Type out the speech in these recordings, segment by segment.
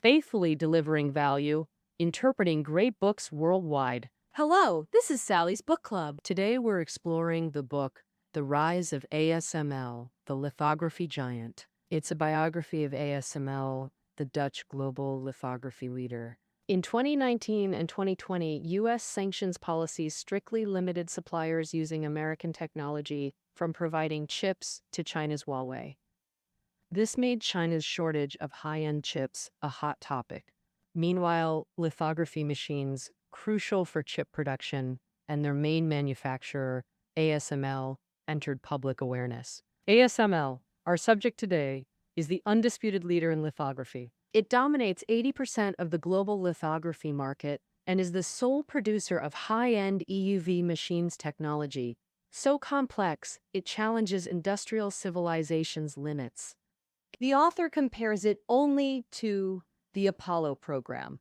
faithfully delivering value, interpreting great books worldwide. Hello, this is Sally's Book Club. Today we're exploring the book, The Rise of ASML, the Lithography Giant. It's a biography of ASML, the Dutch global lithography leader. In 2019 and 2020, U.S. sanctions policies strictly limited suppliers using American technology from providing chips to China's Huawei. This made China's shortage of high-end chips a hot topic. Meanwhile, lithography machines, crucial for chip production, and their main manufacturer, ASML, entered public awareness. ASML, our subject today, is the undisputed leader in lithography. It dominates 80% of the global lithography market and is the sole producer of high-end EUV machines technology, so complex it challenges industrial civilization's limits. The author compares it only to the Apollo program.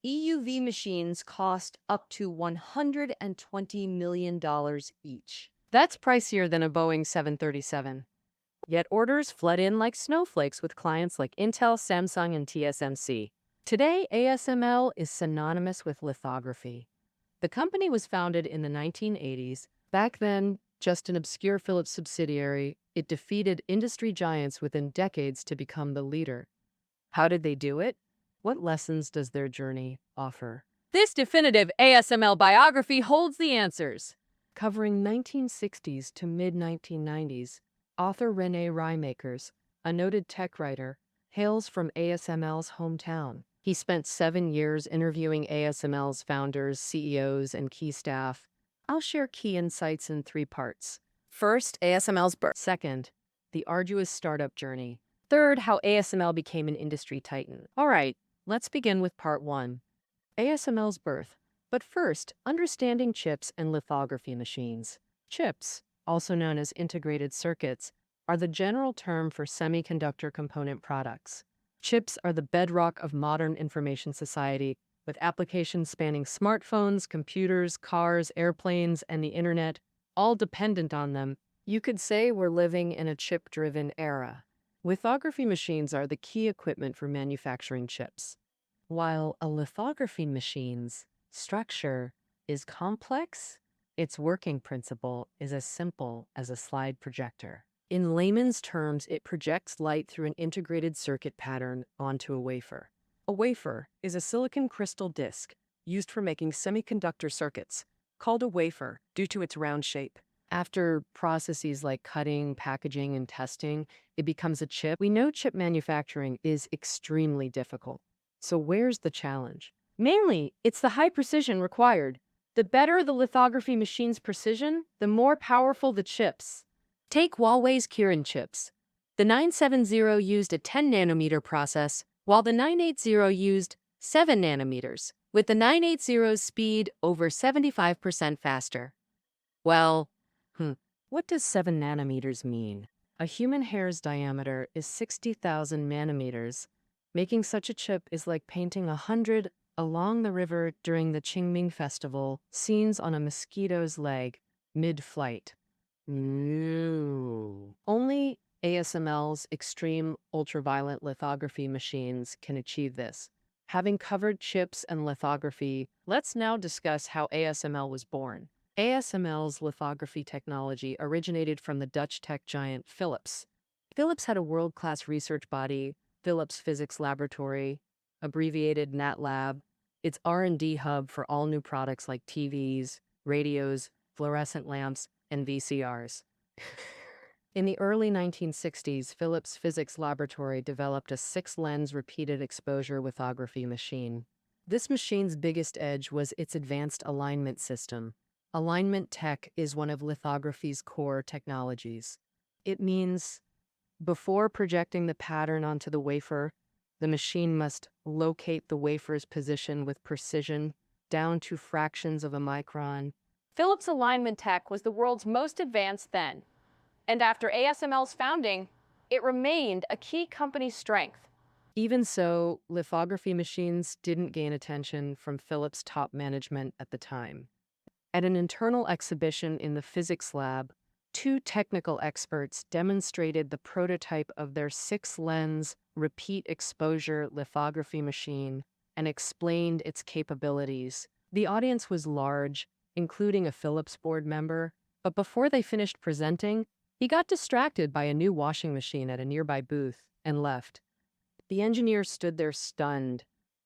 EUV machines cost up to $120 million each. That's pricier than a Boeing 737. Yet orders flood in like snowflakes with clients like Intel, Samsung, and TSMC. Today, ASML is synonymous with lithography. The company was founded in the 1980s. Back then, just an obscure Philips subsidiary, it defeated industry giants within decades to become the leader. How did they do it? What lessons does their journey offer? This definitive ASML biography holds the answers. Covering 1960s to mid-1990s, author René Reimakers, a noted tech writer, hails from ASML's hometown. He spent 7 years interviewing ASML's founders, CEOs, and key staff. I'll share key insights in 3 parts. First, ASML's birth. Second, the arduous startup journey. Third, how ASML became an industry titan. All right, let's begin with part 1. ASML's birth. But first, understanding chips and lithography machines. Chips, also known as integrated circuits, are the general term for semiconductor component products. Chips are the bedrock of modern information society, with applications spanning smartphones, computers, cars, airplanes, and the internet, all dependent on them. You could say we're living in a chip-driven era. Lithography machines are the key equipment for manufacturing chips. While a lithography machine's structure is complex, its working principle is as simple as a slide projector. In layman's terms, it projects light through an integrated circuit pattern onto a wafer. A wafer is a silicon crystal disk used for making semiconductor circuits, called a wafer due to its round shape. After processes like cutting, packaging, and testing, it becomes a chip. We know chip manufacturing is extremely difficult. So where's the challenge? Mainly, it's the high precision required. The better the lithography machine's precision, the more powerful the chips. Take Huawei's Kirin chips. The 970 used a 10 nanometer process, while the 980 used 7 nanometers, with the 980's speed over 75% faster. Well, what does 7 nanometers mean? A human hair's diameter is 60,000 nanometers. Making such a chip is like painting 100 along the river during the Qingming festival, scenes on a mosquito's leg, mid-flight. No. Only ASML's extreme ultraviolet lithography machines can achieve this. Having covered chips and lithography, let's now discuss how ASML was born. ASML's lithography technology originated from the Dutch tech giant Philips. Philips had a world-class research body, Philips Physics Laboratory, abbreviated NatLab, its R&D hub for all new products like TVs, radios, fluorescent lamps, and VCRs. In the early 1960s, Philips Physics Laboratory developed a 6-lens repeated exposure lithography machine. This machine's biggest edge was its advanced alignment system. Alignment tech is one of lithography's core technologies. It means before projecting the pattern onto the wafer, the machine must locate the wafer's position with precision, down to fractions of a micron. Philips alignment tech was the world's most advanced then, and after ASML's founding, it remained a key company strength. Even so, lithography machines didn't gain attention from Philips' top management at the time. At an internal exhibition in the physics lab, Two technical experts demonstrated the prototype of their 6-lens repeat exposure lithography machine and explained its capabilities. The audience was large, including a Philips board member, but before they finished presenting, he got distracted by a new washing machine at a nearby booth and left. The engineer stood there stunned.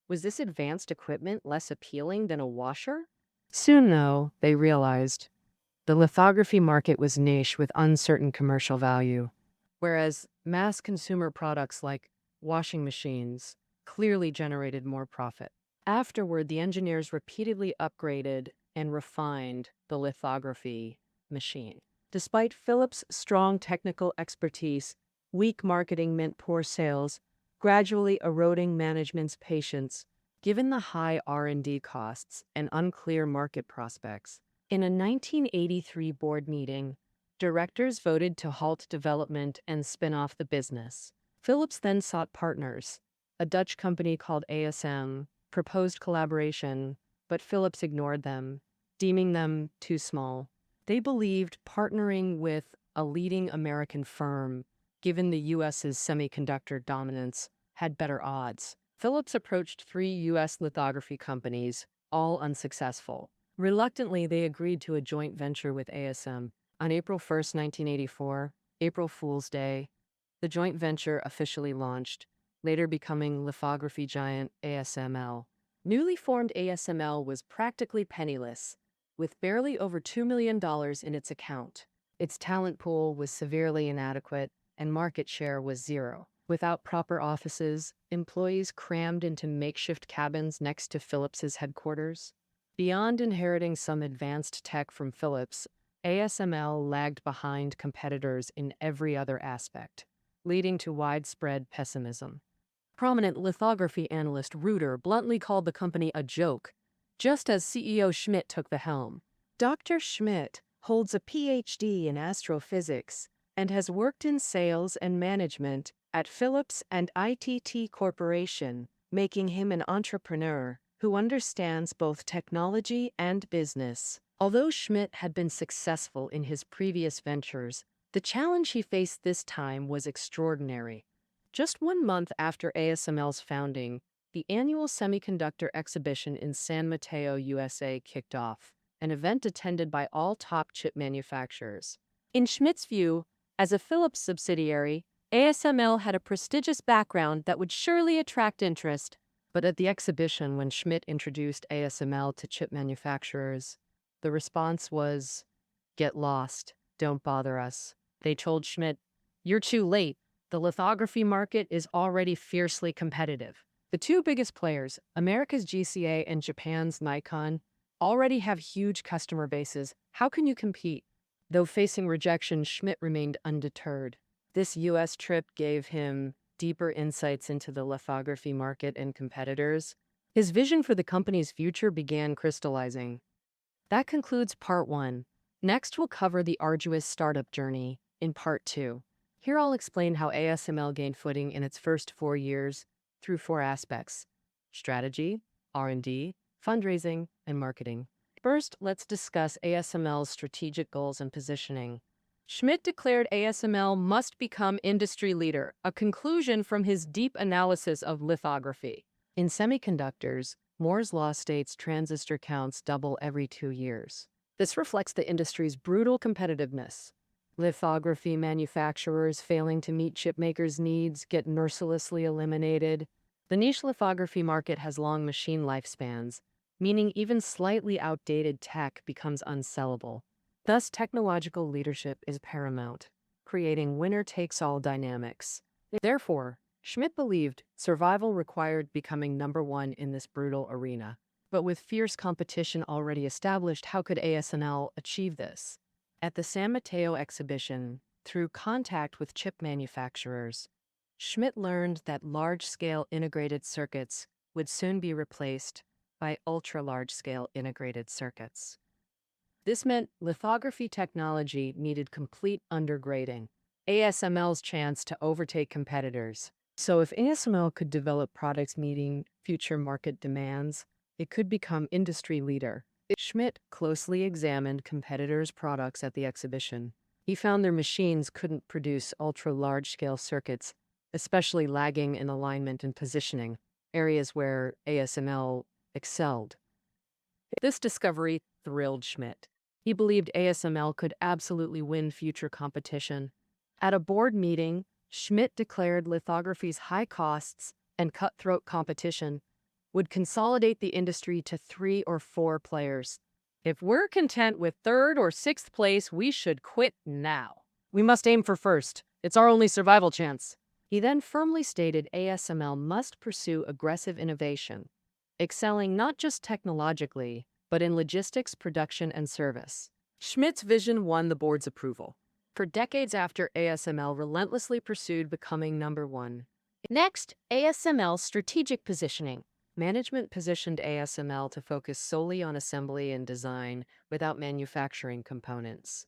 Was this advanced equipment less appealing than a washer? Soon, though, they realized the lithography market was niche with uncertain commercial value, whereas mass consumer products like washing machines clearly generated more profit. Afterward, the engineers repeatedly upgraded and refined the lithography machine. Despite Philips' strong technical expertise, weak marketing meant poor sales, gradually eroding management's patience, given the high R&D costs and unclear market prospects. In a 1983 board meeting, directors voted to halt development and spin off the business. Philips then sought partners. A Dutch company called ASM proposed collaboration, but Philips ignored them, deeming them too small. They believed partnering with a leading American firm, given the U.S.'s semiconductor dominance, had better odds. Philips approached 3 U.S. lithography companies, all unsuccessful. Reluctantly, they agreed to a joint venture with ASM. On April 1, 1984, April Fool's Day, the joint venture officially launched, later becoming Lithography Giant ASML. Newly formed ASML was practically penniless, with barely over $2 million in its account. Its talent pool was severely inadequate, and market share was zero. Without proper offices, employees crammed into makeshift cabins next to Philips's headquarters. Beyond inheriting some advanced tech from Philips, ASML lagged behind competitors in every other aspect, leading to widespread pessimism. Prominent lithography analyst Reuter bluntly called the company a joke, just as CEO Schmidt took the helm. Dr. Schmidt holds a PhD in astrophysics and has worked in sales and management at Philips and ITT Corporation, making him an entrepreneur who understands both technology and business. Although Schmidt had been successful in his previous ventures, the challenge he faced this time was extraordinary. Just 1 month after ASML's founding, the annual semiconductor exhibition in San Mateo, USA kicked off, an event attended by all top chip manufacturers. In Schmidt's view, as a Philips subsidiary, ASML had a prestigious background that would surely attract interest. But at the exhibition, when Schmidt introduced ASML to chip manufacturers, the response was, "Get lost, don't bother us." They told Schmidt, "You're too late. The lithography market is already fiercely competitive." The two biggest players, America's GCA and Japan's Nikon, already have huge customer bases. How can you compete? Though facing rejection, Schmidt remained undeterred. This U.S. trip gave him deeper insights into the lithography market and competitors. His vision for the company's future began crystallizing. That concludes Part 1. Next, we'll cover the arduous startup journey in Part 2. Here I'll explain how ASML gained footing in its first 4 years through 4 aspects: strategy, R&D, fundraising, and marketing. First, let's discuss ASML's strategic goals and positioning. Schmidt declared ASML must become industry leader, a conclusion from his deep analysis of lithography. In semiconductors, Moore's law states transistor counts double every 2 years. This reflects the industry's brutal competitiveness. Lithography manufacturers failing to meet chipmakers' needs get mercilessly eliminated. The niche lithography market has long machine lifespans, meaning even slightly outdated tech becomes unsellable. Thus, technological leadership is paramount, creating winner-takes-all dynamics. Therefore, Schmidt believed survival required becoming number one in this brutal arena. But with fierce competition already established, how could ASML achieve this? At the San Mateo exhibition, through contact with chip manufacturers, Schmidt learned that large-scale integrated circuits would soon be replaced by ultra-large-scale integrated circuits. This meant lithography technology needed complete undergrading, ASML's chance to overtake competitors. So if ASML could develop products meeting future market demands, it could become industry leader. Schmidt closely examined competitors' products at the exhibition. He found their machines couldn't produce ultra-large-scale circuits, especially lagging in alignment and positioning, areas where ASML excelled. This discovery thrilled Schmidt. He believed ASML could absolutely win future competition. At a board meeting, Schmidt declared lithography's high costs and cutthroat competition would consolidate the industry to 3 or 4 players. If we're content with 3rd or 6th place, we should quit now. We must aim for 1st. It's our only survival chance. He then firmly stated ASML must pursue aggressive innovation, excelling not just technologically, but in logistics, production, and service. Schmidt's vision won the board's approval. For decades after, ASML relentlessly pursued becoming number 1. Next, ASML's strategic positioning. Management positioned ASML to focus solely on assembly and design without manufacturing components.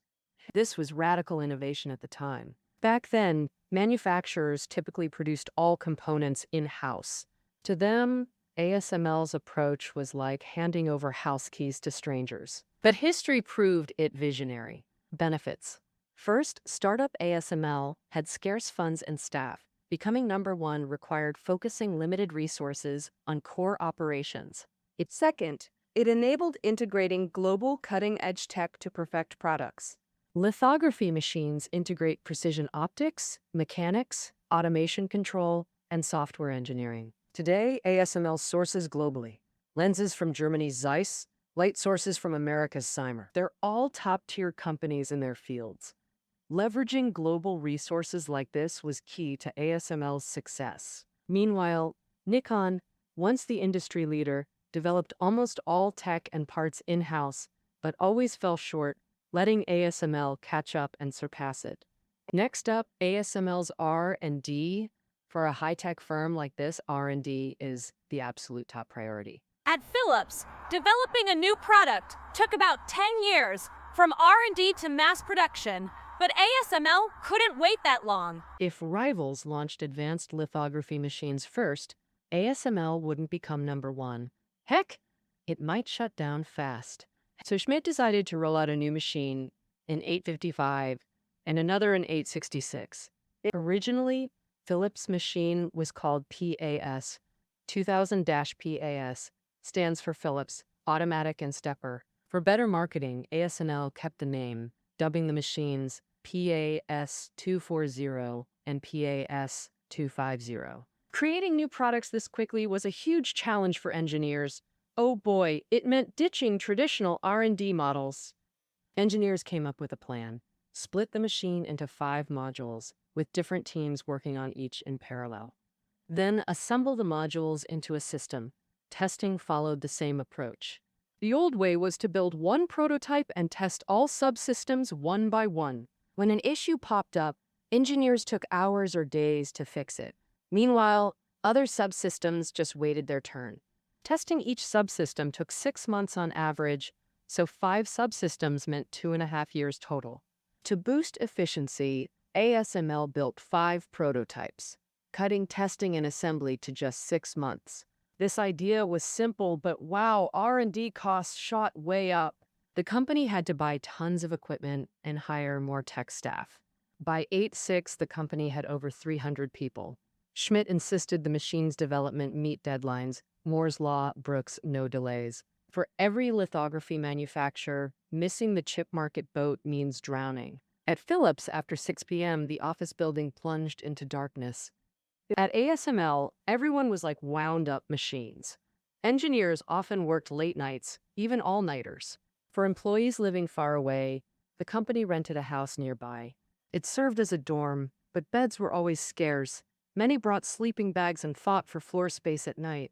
This was radical innovation at the time. Back then, manufacturers typically produced all components in-house. To them, ASML's approach was like handing over house keys to strangers. But history proved it visionary. Benefits. First, startup ASML had scarce funds and staff. Becoming number 1 required focusing limited resources on core operations. Second, it enabled integrating global cutting-edge tech to perfect products. Lithography machines integrate precision optics, mechanics, automation control, and software engineering. Today, ASML sources globally. Lenses from Germany's Zeiss, light sources from America's Cymer. They're all top-tier companies in their fields. Leveraging global resources like this was key to ASML's success. Meanwhile, Nikon, once the industry leader, developed almost all tech and parts in-house, but always fell short, letting ASML catch up and surpass it. Next up, ASML's R&D. For a high-tech firm like this, R&D is the absolute top priority. At Philips, developing a new product took about 10 years, from R&D to mass production, but ASML couldn't wait that long. If rivals launched advanced lithography machines first, ASML wouldn't become number 1. Heck, it might shut down fast. So Schmidt decided to roll out a new machine in 855 and another in 866. Originally, Philips' machine was called PAS. 2000-PAS stands for Philips, Automatic and Stepper. For better marketing, ASML kept the name, dubbing the machines PAS 240 and PAS 250. Creating new products this quickly was a huge challenge for engineers. Oh boy, it meant ditching traditional R&D models. Engineers came up with a plan. Split the machine into 5 modules, with different teams working on each in parallel. Then assemble the modules into a system. Testing followed the same approach. The old way was to build one prototype and test all subsystems one by one. When an issue popped up, engineers took hours or days to fix it. Meanwhile, other subsystems just waited their turn. Testing each subsystem took 6 months on average, so 5 subsystems meant 2.5 years total. To boost efficiency, ASML built 5 prototypes, cutting testing and assembly to just 6 months. This idea was simple, but wow, R&D costs shot way up. The company had to buy tons of equipment and hire more tech staff. By 8.6, the company had over 300 people. Schmidt insisted the machine's development meet deadlines. Moore's Law, Brooks, no delays. For every lithography manufacturer, missing the chip market boat means drowning. At Philips, after 6 p.m., the office building plunged into darkness. At ASML, everyone was like wound-up machines. Engineers often worked late nights, even all-nighters. For employees living far away, the company rented a house nearby. It served as a dorm, but beds were always scarce. Many brought sleeping bags and fought for floor space at night.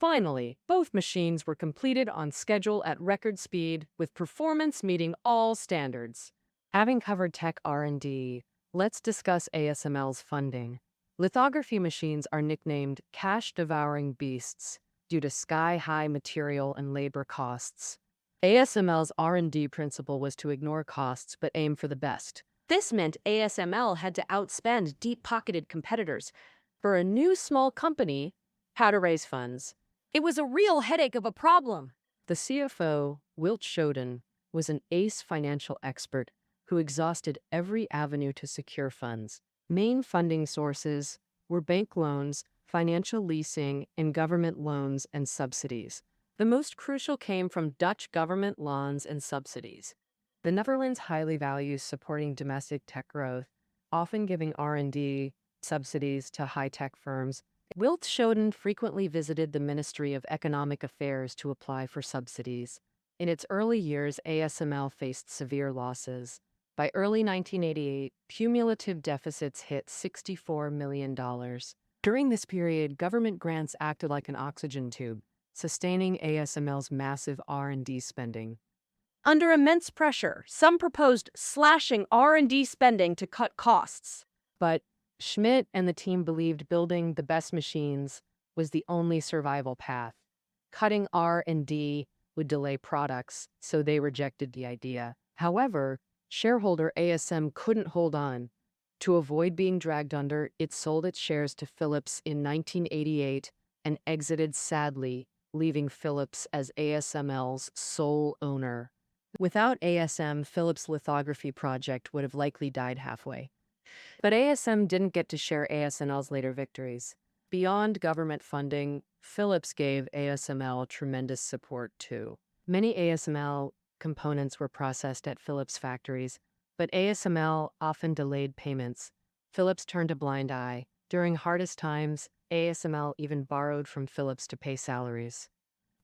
Finally, both machines were completed on schedule at record speed, with performance meeting all standards. Having covered tech R&D, let's discuss ASML's funding. Lithography machines are nicknamed cash-devouring beasts due to sky-high material and labor costs. ASML's R&D principle was to ignore costs but aim for the best. This meant ASML had to outspend deep-pocketed competitors. For a new small company, how to raise funds. It was a real headache of a problem. The CFO, Wilt Schoden, was an ace financial expert who exhausted every avenue to secure funds. Main funding sources were bank loans, financial leasing, and government loans and subsidies. The most crucial came from Dutch government loans and subsidies. The Netherlands highly values supporting domestic tech growth, often giving R&D subsidies to high-tech firms. Wilt Schoten frequently visited the Ministry of Economic Affairs to apply for subsidies. In its early years, ASML faced severe losses. By early 1988, cumulative deficits hit $64 million. During this period, government grants acted like an oxygen tube, sustaining ASML's massive R&D spending. Under immense pressure, some proposed slashing R&D spending to cut costs. But Schmidt and the team believed building the best machines was the only survival path. Cutting R&D would delay products, so they rejected the idea. However, shareholder ASM couldn't hold on. To avoid being dragged under, it sold its shares to Philips in 1988 and exited sadly, leaving Philips as ASML's sole owner. Without ASM, Philips' lithography project would have likely died halfway. But ASM didn't get to share ASML's later victories. Beyond government funding, Philips gave ASML tremendous support too. Many ASML components were processed at Philips factories, but ASML often delayed payments. Philips turned a blind eye. During hardest times, ASML even borrowed from Philips to pay salaries.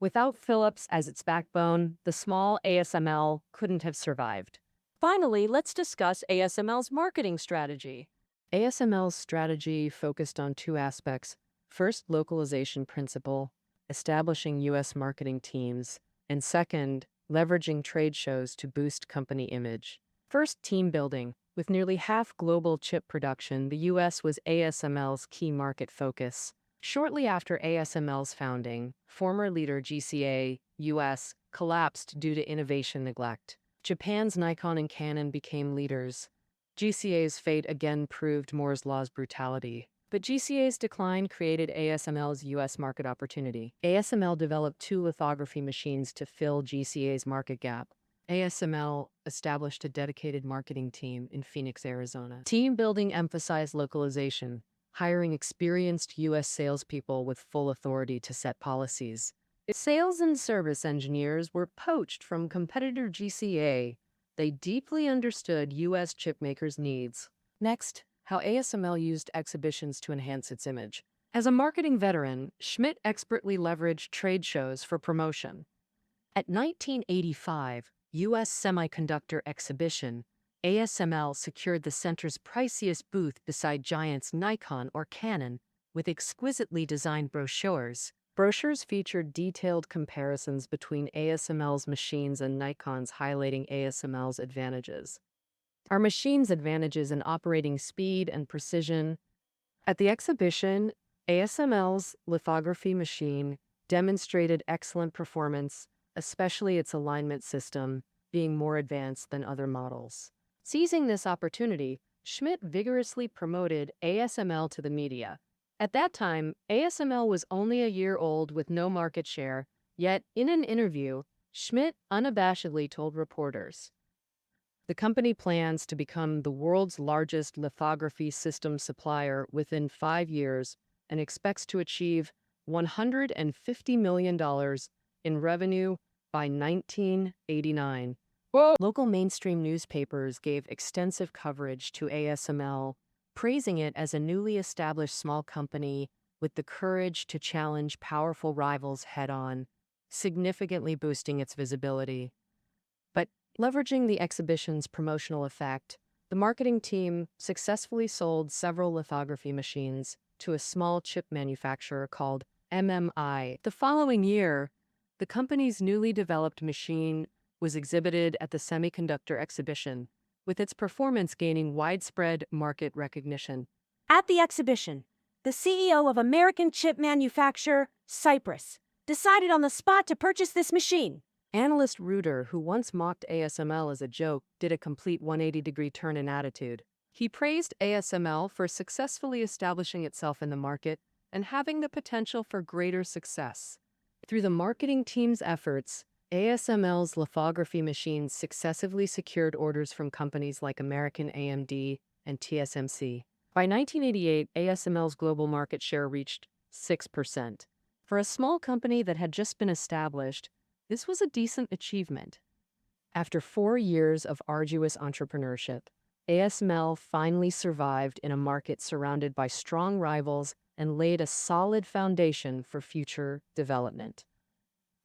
Without Philips as its backbone, the small ASML couldn't have survived. Finally, let's discuss ASML's marketing strategy. ASML's strategy focused on two aspects. First, localization principle, establishing U.S. marketing teams, and second, leveraging trade shows to boost company image. First, team building. With nearly half global chip production, the U.S. was ASML's key market focus. Shortly after ASML's founding, former leader GCA, U.S., collapsed due to innovation neglect. Japan's Nikon and Canon became leaders. GCA's fate again proved Moore's Law's brutality. But GCA's decline created ASML's U.S. market opportunity. ASML developed two lithography machines to fill GCA's market gap. ASML established a dedicated marketing team in Phoenix, Arizona. Team building emphasized localization, hiring experienced U.S. salespeople with full authority to set policies. Sales and service engineers were poached from competitor GCA. They deeply understood U.S. chipmakers' needs. Next, how ASML used exhibitions to enhance its image. As a marketing veteran, Schmidt expertly leveraged trade shows for promotion. At 1985 U.S. Semiconductor Exhibition, ASML secured the center's priciest booth beside giants Nikon or Canon with exquisitely designed brochures. Brochures featured detailed comparisons between ASML's machines and Nikon's, highlighting ASML's advantages. Our machine's advantages in operating speed and precision. At the exhibition, ASML's lithography machine demonstrated excellent performance, especially its alignment system being more advanced than other models. Seizing this opportunity, Schmidt vigorously promoted ASML to the media. At that time, ASML was only a year old with no market share, yet in an interview, Schmidt unabashedly told reporters, "The company plans to become the world's largest lithography system supplier within 5 years and expects to achieve $150 million in revenue by 1989. Local mainstream newspapers gave extensive coverage to ASML, praising it as a newly established small company with the courage to challenge powerful rivals head-on, significantly boosting its visibility. But leveraging the exhibition's promotional effect, the marketing team successfully sold several lithography machines to a small chip manufacturer called MMI. The following year, the company's newly developed machine was exhibited at the Semiconductor Exhibition, with its performance gaining widespread market recognition. At the exhibition, the CEO of American chip manufacturer, Cypress, decided on the spot to purchase this machine. Analyst Reuter, who once mocked ASML as a joke, did a complete 180-degree turn in attitude. He praised ASML for successfully establishing itself in the market and having the potential for greater success. Through the marketing team's efforts, ASML's lithography machines successively secured orders from companies like American AMD and TSMC. By 1988, ASML's global market share reached 6%. For a small company that had just been established, this was a decent achievement. After 4 years of arduous entrepreneurship, ASML finally survived in a market surrounded by strong rivals and laid a solid foundation for future development.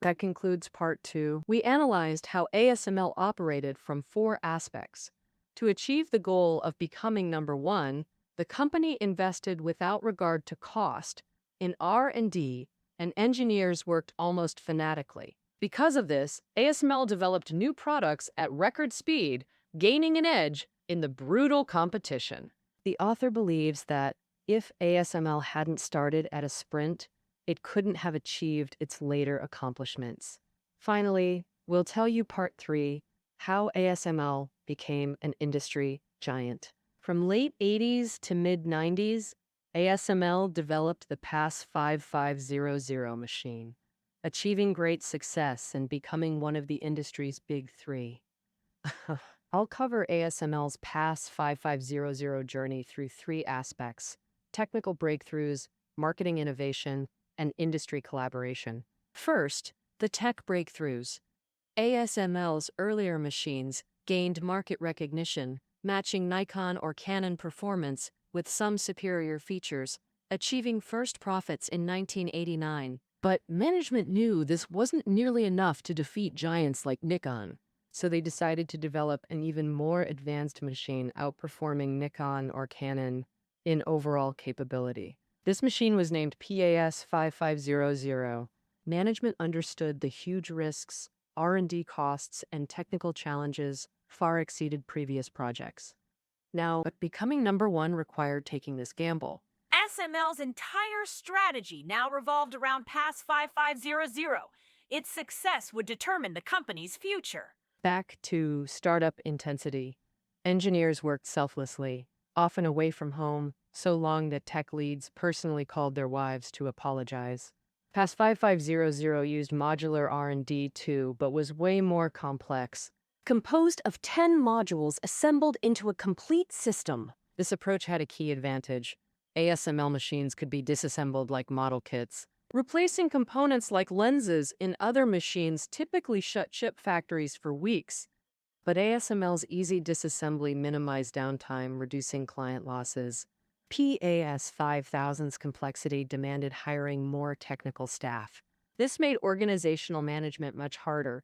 That concludes part 2. We analyzed how ASML operated from 4 aspects. To achieve the goal of becoming number 1, the company invested without regard to cost in R&D, and engineers worked almost fanatically. Because of this, ASML developed new products at record speed, gaining an edge in the brutal competition. The author believes that if ASML hadn't started at a sprint, it couldn't have achieved its later accomplishments. Finally, we'll tell you part 3, how ASML became an industry giant. From late 80s to mid 90s, ASML developed the PAS 5500 machine, achieving great success and becoming one of the industry's big 3. I'll cover ASML's PAS 5500 journey through 3 aspects: technical breakthroughs, marketing innovation, and industry collaboration. First, the tech breakthroughs. ASML's earlier machines gained market recognition, matching Nikon or Canon performance with some superior features, achieving first profits in 1989. But management knew this wasn't nearly enough to defeat giants like Nikon, so they decided to develop an even more advanced machine, outperforming Nikon or Canon in overall capability. This machine was named PAS 5500. Management understood the huge risks, R&D costs, and technical challenges far exceeded previous projects. Now, but becoming number 1 required taking this gamble. ASML's entire strategy now revolved around PAS 5500. Its success would determine the company's future. Back to startup intensity. Engineers worked selflessly, often away from home, so long that tech leads personally called their wives to apologize. PAS 5500 used modular R&D too, but was way more complex. Composed of 10 modules assembled into a complete system. This approach had a key advantage. ASML machines could be disassembled like model kits. Replacing components like lenses in other machines typically shut chip factories for weeks. But ASML's easy disassembly minimized downtime, reducing client losses. PAS 5000's complexity demanded hiring more technical staff. This made organizational management much harder.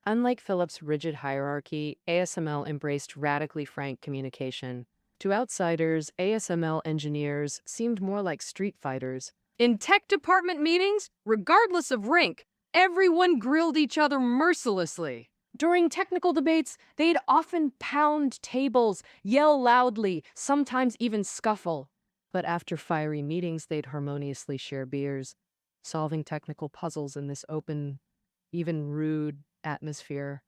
Unlike Philips' rigid hierarchy, ASML embraced radically frank communication. To outsiders, ASML engineers seemed more like street fighters. In tech department meetings, regardless of rank, everyone grilled each other mercilessly. During technical debates, they'd often pound tables, yell loudly, sometimes even scuffle. But after fiery meetings, they'd harmoniously share beers, solving technical puzzles in this open, even rude atmosphere.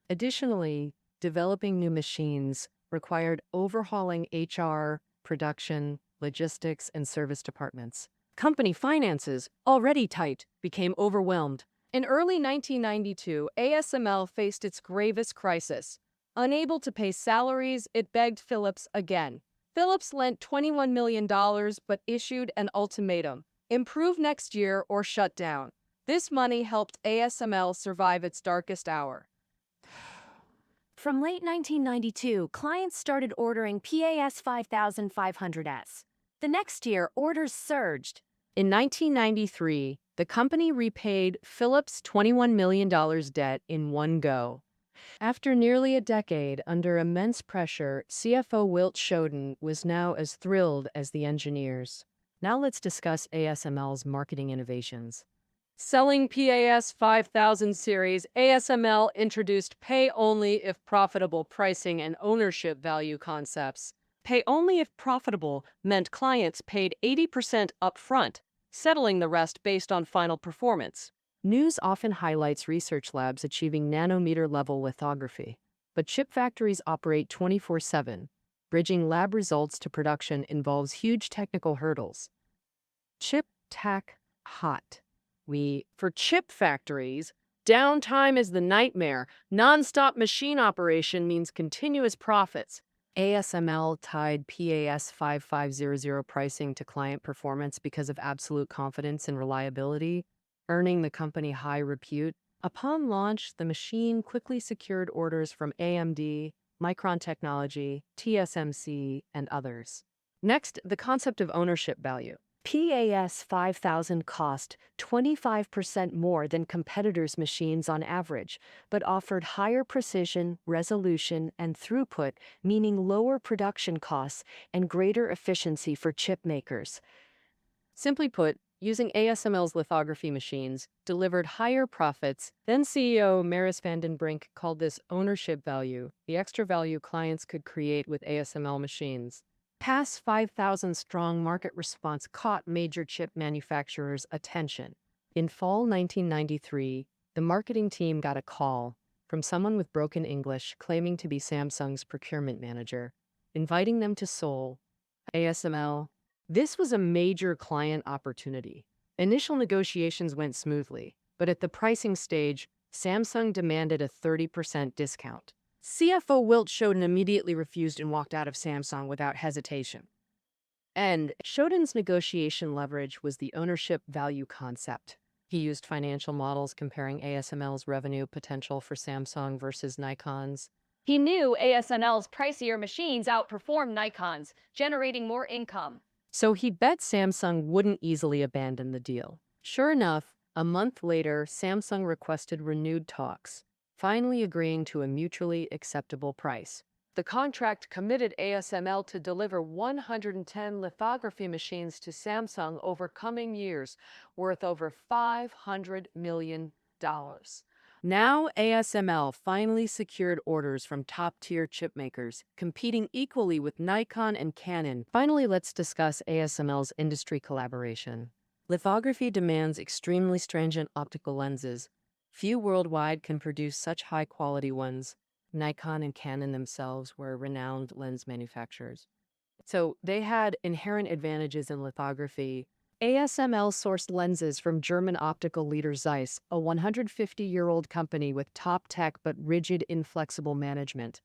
Additionally, developing new machines required overhauling HR, production, logistics, and service departments. Company finances, already tight, became overwhelmed. In early 1992, ASML faced its gravest crisis. Unable to pay salaries, it begged Philips again. Philips lent $21 million but issued an ultimatum: improve next year or shut down. This money helped ASML survive its darkest hour. From late 1992, clients started ordering PAS 5500S. The next year, orders surged. In 1993, the company repaid Philips' $21 million debt in one go. After nearly a decade under immense pressure, CFO Wilt Schoden was now as thrilled as the engineers. Now let's discuss ASML's marketing innovations. Selling PAS 5000 series, ASML introduced pay-only if profitable pricing and ownership value concepts. Pay-only if profitable meant clients paid 80% upfront, settling the rest based on final performance. News often highlights research labs achieving nanometer-level lithography, but chip factories operate 24/7. Bridging lab results to production involves huge technical hurdles. Chip tech hot. For chip factories, Downtime is the nightmare. Non-stop machine operation means continuous profits. ASML tied PAS 5500 pricing to client performance because of absolute confidence and reliability, earning the company high repute. Upon launch, the machine quickly secured orders from AMD, Micron Technology, TSMC, and others. Next, the concept of ownership value. PAS 5000 cost 25% more than competitors' machines on average, but offered higher precision, resolution, and throughput, meaning lower production costs and greater efficiency for chip makers. Simply put, using ASML's lithography machines delivered higher profits. Then CEO Maris van den Brink called this ownership value, the extra value clients could create with ASML machines. PAS 5000 strong market response caught major chip manufacturers' attention. In fall 1993, the marketing team got a call from someone with broken English claiming to be Samsung's procurement manager, inviting them to Seoul, ASML. This was a major client opportunity. Initial negotiations went smoothly, but at the pricing stage, Samsung demanded a 30% discount. CFO Wilt Shoden immediately refused and walked out of Samsung without hesitation. And Shoden's negotiation leverage was the ownership value concept. He used financial models comparing ASML's revenue potential for Samsung versus Nikon's. He knew ASML's pricier machines outperformed Nikon's, generating more income. So he bet Samsung wouldn't easily abandon the deal. Sure enough, a month later, Samsung requested renewed talks, finally agreeing to a mutually acceptable price. The contract committed ASML to deliver 110 lithography machines to Samsung over coming years, worth over $500 million. Now, ASML finally secured orders from top-tier chip makers, competing equally with Nikon and Canon. Finally, let's discuss ASML's industry collaboration. Lithography demands extremely stringent optical lenses. Few worldwide can produce such high-quality ones. Nikon and Canon themselves were renowned lens manufacturers. So they had inherent advantages in lithography. ASML sourced lenses from German optical leader Zeiss, a 150-year-old company with top tech but rigid, inflexible management.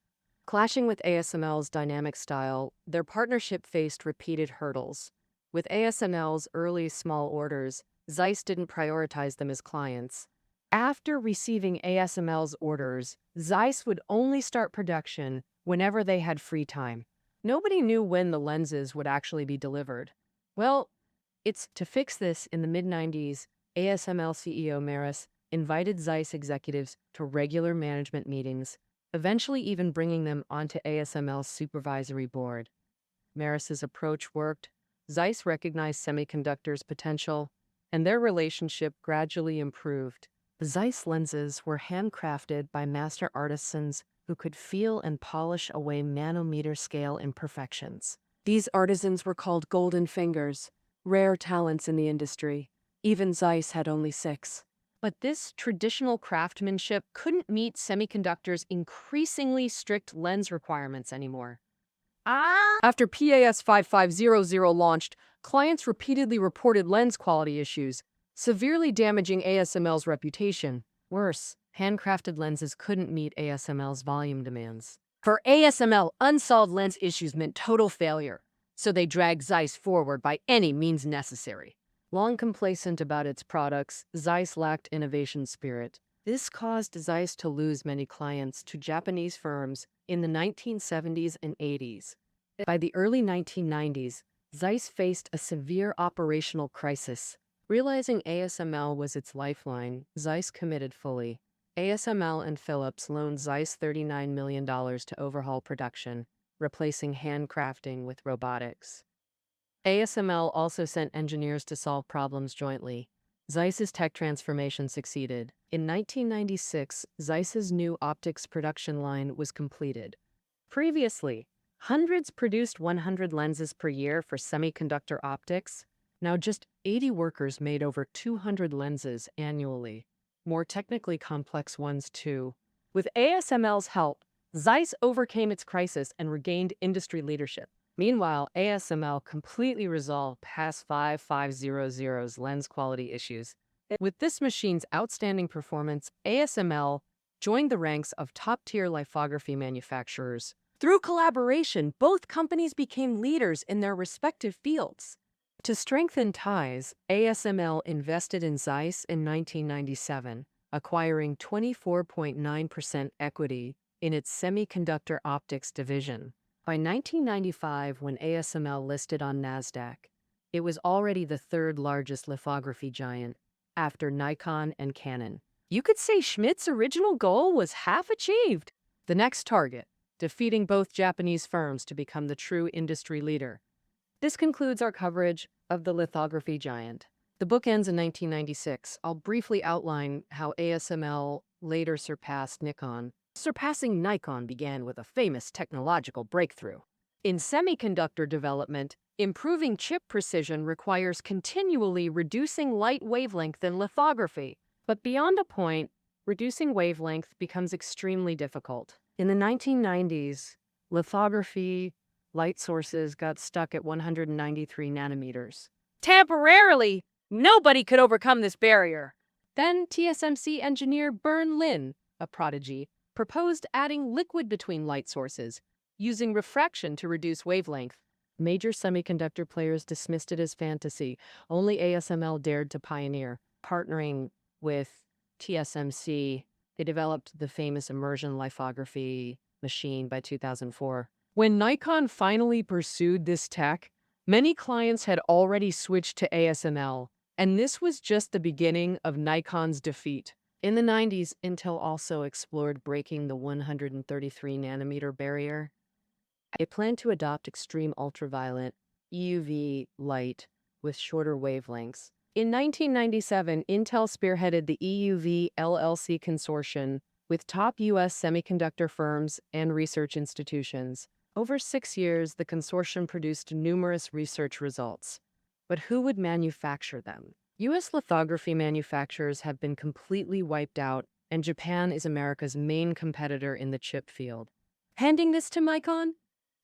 Clashing with ASML's dynamic style, their partnership faced repeated hurdles. With ASML's early small orders, Zeiss didn't prioritize them as clients. After receiving ASML's orders, Zeiss would only start production whenever they had free time. Nobody knew when the lenses would actually be delivered. Well, it's to fix this in the mid-90s, ASML CEO Maris invited Zeiss executives to regular management meetings, eventually even bringing them onto ASML's supervisory board. Maris's approach worked. Zeiss recognized semiconductors' potential, and their relationship gradually improved. The Zeiss lenses were handcrafted by master artisans who could feel and polish away nanometer-scale imperfections. These artisans were called golden fingers, rare talents in the industry. Even Zeiss had only 6. But this traditional craftsmanship couldn't meet semiconductors' increasingly strict lens requirements anymore. After PAS 5500 launched, clients repeatedly reported lens quality issues, severely damaging ASML's reputation. Worse, handcrafted lenses couldn't meet ASML's volume demands. For ASML, unsolved lens issues meant total failure, so they dragged Zeiss forward by any means necessary. Long complacent about its products, Zeiss lacked innovation spirit. This caused Zeiss to lose many clients to Japanese firms in the 1970s and 80s. By the early 1990s, Zeiss faced a severe operational crisis. Realizing ASML was its lifeline, Zeiss committed fully. ASML and Philips loaned Zeiss $39 million to overhaul production, replacing handcrafting with robotics. ASML also sent engineers to solve problems jointly. Zeiss's tech transformation succeeded. In 1996, Zeiss's new optics production line was completed. Previously, hundreds produced 100 lenses per year for semiconductor optics. Now just 80 workers made over 200 lenses annually. More technically complex ones, too. With ASML's help, Zeiss overcame its crisis and regained industry leadership. Meanwhile, ASML completely resolved PAS 5500's lens quality issues, With this machine's outstanding performance, ASML joined the ranks of top-tier lithography manufacturers. Through collaboration, both companies became leaders in their respective fields. To strengthen ties, ASML invested in Zeiss in 1997, acquiring 24.9% equity in its semiconductor optics division. By 1995, when ASML listed on NASDAQ, it was already the third largest lithography giant, after Nikon and Canon. You could say Schmidt's original goal was half achieved. The next target, defeating both Japanese firms to become the true industry leader. This concludes our coverage of the lithography giant. The book ends in 1996. I'll briefly outline how ASML later surpassed Nikon. Surpassing Nikon began with a famous technological breakthrough. In semiconductor development, improving chip precision requires continually reducing light wavelength in lithography. But beyond a point, reducing wavelength becomes extremely difficult. In the 1990s, lithography light sources got stuck at 193 nanometers. Temporarily, nobody could overcome this barrier. Then TSMC engineer Bern Lin, a prodigy, proposed adding liquid between light sources, using refraction to reduce wavelength. Major semiconductor players dismissed it as fantasy. Only ASML dared to pioneer. Partnering with TSMC, they developed the famous immersion lithography machine by 2004. When Nikon finally pursued this tech, many clients had already switched to ASML, and this was just the beginning of Nikon's defeat. In the 90s, Intel also explored breaking the 133 nanometer barrier. It planned to adopt extreme ultraviolet EUV light with shorter wavelengths. In 1997, Intel spearheaded the EUV LLC consortium with top U.S. semiconductor firms and research institutions. Over 6 years, the consortium produced numerous research results. But who would manufacture them? U.S. lithography manufacturers have been completely wiped out, and Japan is America's main competitor in the chip field. Handing this to Nikon?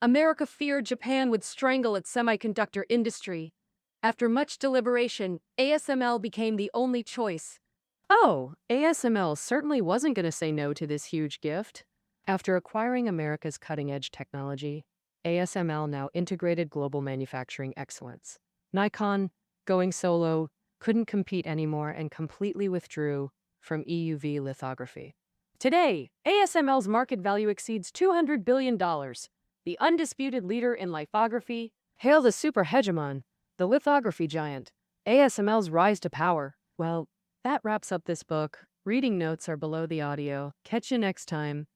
America feared Japan would strangle its semiconductor industry. After much deliberation, ASML became the only choice. Oh, ASML certainly wasn't going to say no to this huge gift. After acquiring America's cutting-edge technology, ASML now integrated global manufacturing excellence. Nikon, going solo, couldn't compete anymore and completely withdrew from EUV lithography. Today, ASML's market value exceeds $200 billion. The undisputed leader in lithography. Hail the super hegemon, the lithography giant. ASML's rise to power. Well, that wraps up this book. Reading notes are below the audio. Catch you next time.